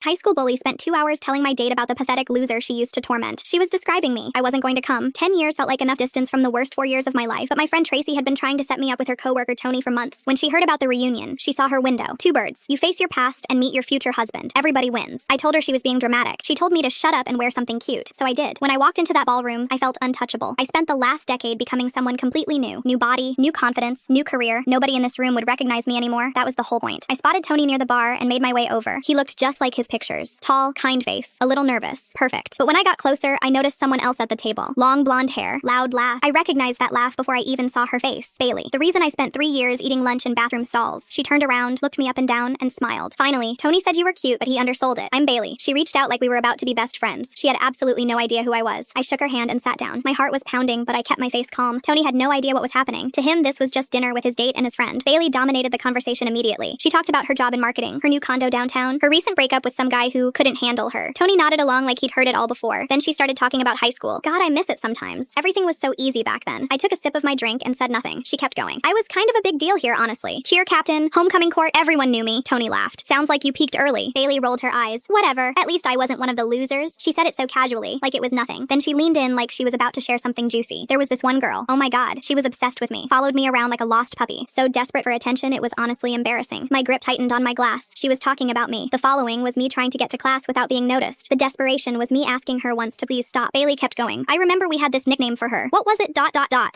High school bully spent 2 hours telling my date about the pathetic loser she used to torment. She was describing me. I wasn't going to come. 10 years felt like enough distance from the worst 4 years of my life, but my friend Tracy had been trying to set me up with her coworker Tony for months. When she heard about the reunion, she saw her window. Two birds. You face your past and meet your future husband. Everybody wins. I told her she was being dramatic. She told me to shut up and wear something cute, so I did. When I walked into that ballroom, I felt untouchable. I spent the last decade becoming someone completely new. New body, new confidence, new career. Nobody in this room would recognize me anymore. That was the whole point. I spotted Tony near the bar and made my way over. He looked just like his pictures. Tall, kind face, a little nervous. Perfect. But when I got closer, I noticed someone else at the table. Long blonde hair, loud laugh. I recognized that laugh before I even saw her face. Bailey. The reason I spent 3 years eating lunch in bathroom stalls. She turned around, looked me up and down, and smiled. Finally, Tony said you were cute, but he undersold it. I'm Bailey. She reached out like we were about to be best friends. She had absolutely no idea who I was. I shook her hand and sat down. My heart was pounding, but I kept my face calm. Tony had no idea what was happening. To him, this was just dinner with his date and his friend. Bailey dominated the conversation immediately. She talked about her job in marketing, her new condo downtown, her recent breakup with some guy who couldn't handle her. Tony nodded along like he'd heard it all before. Then she started talking about high school. God, I miss it sometimes. Everything was so easy back then. I took a sip of my drink and said nothing. She kept going. I was kind of a big deal here, honestly. Cheer captain, homecoming court, everyone knew me. Tony laughed. Sounds like you peaked early. Bailey rolled her eyes. Whatever. At least I wasn't one of the losers. She said it so casually, like it was nothing. Then she leaned in like she was about to share something juicy. There was this one girl. Oh my God. She was obsessed with me. Followed me around like a lost puppy. So desperate for attention, it was honestly embarrassing. My grip tightened on my glass. She was talking about me. The following was me trying to get to class without being noticed. The desperation was me asking her once to please stop. Bailey kept going. I remember we had this nickname for her. What was it? ...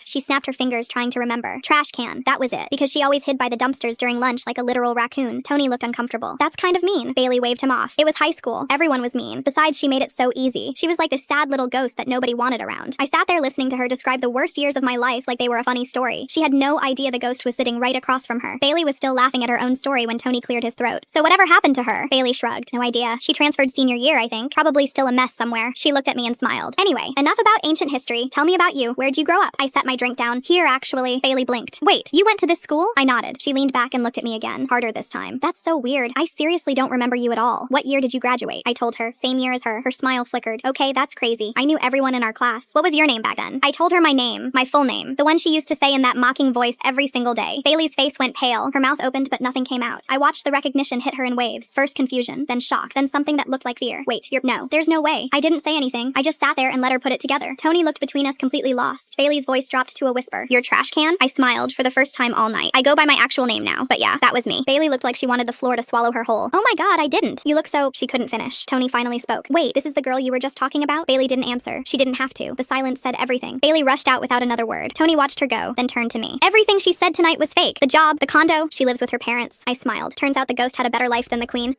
She snapped her fingers trying to remember. Trash can. That was it. Because she always hid by the dumpsters during lunch like a literal raccoon. Tony looked uncomfortable. That's kind of mean. Bailey waved him off. It was high school. Everyone was mean. Besides, she made it so easy. She was like this sad little ghost that nobody wanted around. I sat there listening to her describe the worst years of my life like they were a funny story. She had no idea the ghost was sitting right across from her. Bailey was still laughing at her own story when Tony cleared his throat. So whatever happened to her? Bailey shrugged. No idea. She transferred senior year, I think. Probably still a mess somewhere. She looked at me and smiled. Anyway, enough about ancient history. Tell me about you. Where'd you grow up? I set my drink down. Here, actually. Bailey blinked. Wait, you went to this school? I nodded. She leaned back and looked at me again. Harder this time. That's so weird. I seriously don't remember you at all. What year did you graduate? I told her. Same year as her. Her smile flickered. Okay, that's crazy. I knew everyone in our class. What was your name back then? I told her my name. My full name. The one she used to say in that mocking voice every single day. Bailey's face went pale. Her mouth opened but nothing came out. I watched the recognition hit her in waves. First confusion, then shock, then something that looked like fear. Wait, no. There's no way. I didn't say anything. I just sat there and let her put it together. Tony looked between us completely lost. Bailey's voice dropped to a whisper. Your trash can? I smiled for the first time all night. I go by my actual name now, but yeah, that was me. Bailey looked like she wanted the floor to swallow her whole. Oh my God, I didn't. You look so... She couldn't finish. Tony finally spoke. Wait, this is the girl you were just talking about? Bailey didn't answer. She didn't have to. The silence said everything. Bailey rushed out without another word. Tony watched her go, then turned to me. Everything she said tonight was fake. The job, the condo, she lives with her parents. I smiled. Turns out the ghost had a better life than the queen.